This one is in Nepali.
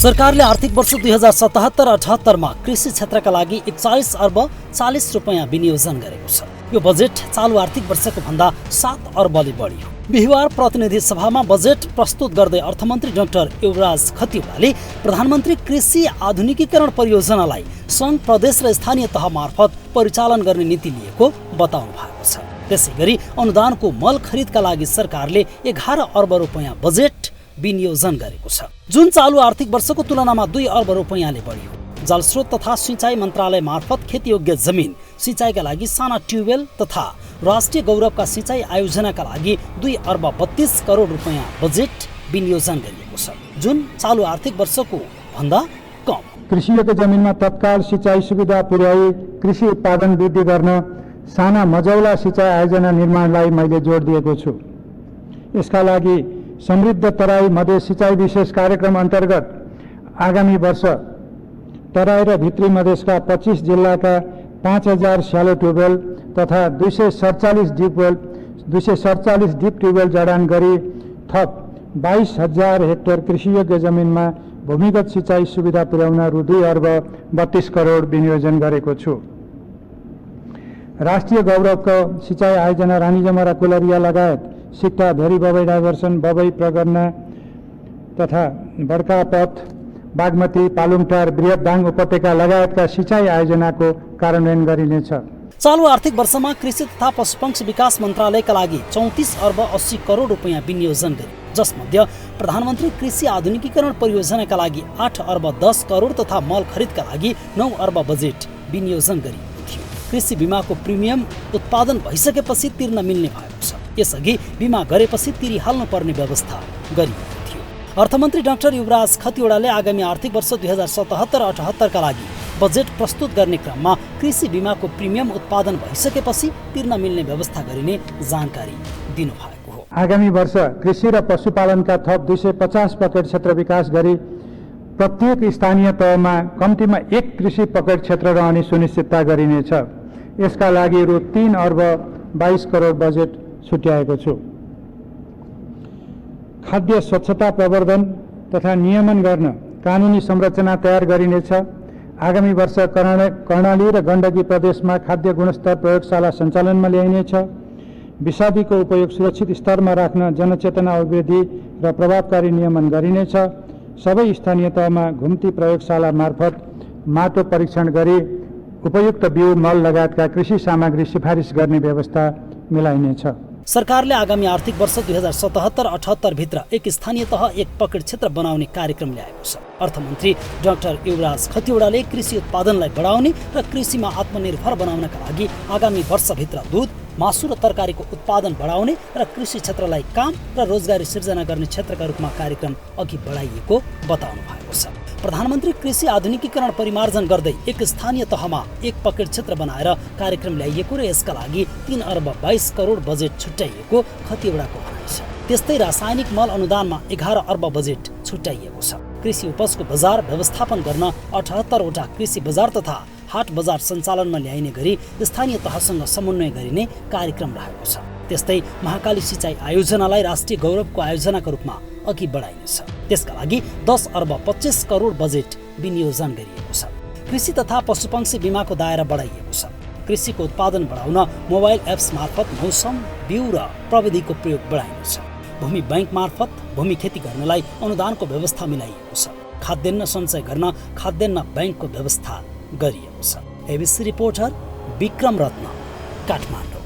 सरकारले आर्थिक वर्ष 2077-78 कृषि क्षेत्रका लागि 41 अर्ब 40 रुपैयाँ विनियोजन गरेको छ। यो बजेट चालु आर्थिक वर्षको भन्दा 7 अर्बले बढी हो। बिहिबार प्रतिनिधि सभामा बजेट प्रस्तुत गर्दै अर्थमन्त्री डाक्टर युवराज खतिवड़ाले प्रधानमन्त्री कृषि आधुनिकीकरण परियोजनालाई सङ्घ प्रदेश र स्थानीय तह मार्फत परिचालन गर्ने नीति लिएको बताउनु भएको छ। त्यसैगरी अनुदानको मल खरिदका लागि सरकारले 11 अर्ब रुपैयाँ बजेट विनियोजन गरेको छ, जुन चालु आर्थिक वर्षको तुलनामा 2 अर्ब रुपैयाँले बढी हो। जलस्रोत तथा सिंचाई मन्त्रालय मार्फत खेतीयोग्य जमिन सिंचाइका लागि साना ट्युबवेल तथा राष्ट्रिय गौरवका सिंचाई आयोजनाका लागि 2 अर्ब 32 करोड रुपैयाँ बजेट विनियोजन गरिएको छ, जुन चालु आर्थिक वर्षको भन्दा कम। कृषियोग्य जमिनमा तत्काल सिंचाई सुविधा पुर्याई कृषि उत्पादन वृद्धि गर्न साना मजौला सिंचाई आयोजना निर्माणलाई मैले जोड दिएको छु। यसका लागि समृद्ध तराई मधेस सिंचाई विशेष कार्यक्रम अन्तर्गत आगामी वर्ष तराई र भित्री मधेसका 25 जिल्लाका 5000 स्यालो ट्युबवेल तथा 247 डिप ट्युबवेल जडान गरी थप 22,000 हेक्टर कृषियोग्य जमिनमा भूमिगत सिंचाई सुविधा पुर्याउन रु 2 अर्ब 32 करोड विनियोजन गरेको छु। राष्ट्रिय गौरवको सिंचाई आयोजना रानीजमरा कुलरिया लगायत सिक्टा भेरी बबई डाइभर्सन बबई प्रगन्ना तथा बड्कापथ बागमती पालुङटार बृहतदाङ उपत्यका लगायतका सिंचाई आयोजनाको कार्यान्वयन गरिनेछ। चालु आर्थिक वर्षमा कृषि तथा पशुपक्षी विकास मन्त्रालयका लागि 34 अर्ब 80 करोड रुपैयाँ विनियोजन गरे, जसमध्ये प्रधानमन्त्री कृषि आधुनिकीकरण परियोजनाका लागि 8 अर्ब 10 करोड तथा मल खरिदका लागि 9 अर्ब बजेट विनियोजन गरिएको थियो। कृषि बिमाको प्रिमियम उत्पादन भइसकेपछि तिर्न मिल्ने भएको छ। यसअघि बिमा गरेपछि तिरिहाल्नु पर्ने व्यवस्था गरिएको थियो। अर्थमन्त्री डाक्टर युवराज खतिवड़ाले आगामी आर्थिक वर्ष 2077-78 का लागि बजेट प्रस्तुत गर्ने क्रममा कृषि बिमाको प्रिमियम उत्पादन भइसकेपछि तिर्न मिल्ने व्यवस्था गरिने जानकारी दिनुभएको हो। आगामी वर्ष कृषि र पशुपालनका थप 250 पकेट क्षेत्र विकास गरी प्रत्येक स्थानीय तहमा कम्तीमा 1 कृषि पकेट क्षेत्र रहने सुनिश्चितता गरिनेछ। यसका लागि रु 3 अर्ब 22 करोड बजेट छुट्याएको छु। खाद्य स्वच्छता प्रवर्धन तथा नियमन गर्न कानुनी संरचना तयार गरिनेछ। आगामी वर्ष कर्णाली र गण्डकी प्रदेशमा खाद्य गुणस्तर प्रयोगशाला सञ्चालनमा ल्याइनेछ। विषादीको उपयोग सुरक्षित स्तरमा राख्न जनचेतना अभिवृद्धि र प्रभावकारी नियमन गरिनेछ। सबै स्थानीय तहमा घुम्ती प्रयोगशाला मार्फत माटो परीक्षण गरी उपयुक्त बिउ मल लगायतका कृषि सामग्री सिफारिस गर्ने व्यवस्था मिलाइनेछ। सरकारले आगामी आर्थिक वर्ष 2077-78 भित्र एक स्थानीय तह एक पकेट क्षेत्र बनाउने कार्यक्रम ल्याएको छ। अर्थमन्त्री डाक्टर युवराज खतिवड़ाले कृषि उत्पादनलाई बढाउने र कृषिमा आत्मनिर्भर बनाउनका लागि आगामी वर्षभित्र दूध, मासु र तरकारीको उत्पादन बढाउने र कृषि क्षेत्रलाई काम र रोजगारी सिर्जना गर्ने क्षेत्रका रूपमा कार्यक्रम अघि बढाइएको बताउनु भएको छ। प्रधानमन्त्री कृषि आधुनिकीकरण परिमार्जन गर्दै एक स्थानीय तहमा एक पकेट क्षेत्र बनाएर कार्यक्रम ल्याइएको र यसका लागि 3 अर्ब 22 करोड बजेट छुट्याइएको खतिवड़ाको भनाइ छ। त्यस्तै रासायनिक मल अनुदानमा 11 अर्ब बजेट छुट्याइएको छ। कृषि उपजको बजार व्यवस्थापन गर्न 78 वटा कृषि बजार तथा हाट बजार सञ्चालनमा ल्याइने गरी स्थानीय तहसँग समन्वय गरिने कार्यक्रम रहेको छ। त्यस्तै महाकाली सिंचाई आयोजनालाई राष्ट्रिय गौरवको आयोजनाको रूपमा अघि बढाइनेछ। त्यसका लागि 10 अर्ब 25 करोड बजेट विनियोजन गरिएको छ। कृषि तथा पशुपक्षी बिमाको दायरा बढाइएको छ। कृषिको उत्पादन बढाउन मोबाइल एप्स मार्फत मौसम, बिउ र प्रविधिको प्रयोग बढाइनेछ। भूमि बैंक मार्फत भूमि खेती गर्नलाई अनुदानको व्यवस्था मिलाइएको छ। खाद्यान्न सञ्चय गर्न खाद्यान्न बैंकको व्यवस्था गरिएको छ। एबिसी रिपोर्टर विक्रम रत्न, काठमाडौँ।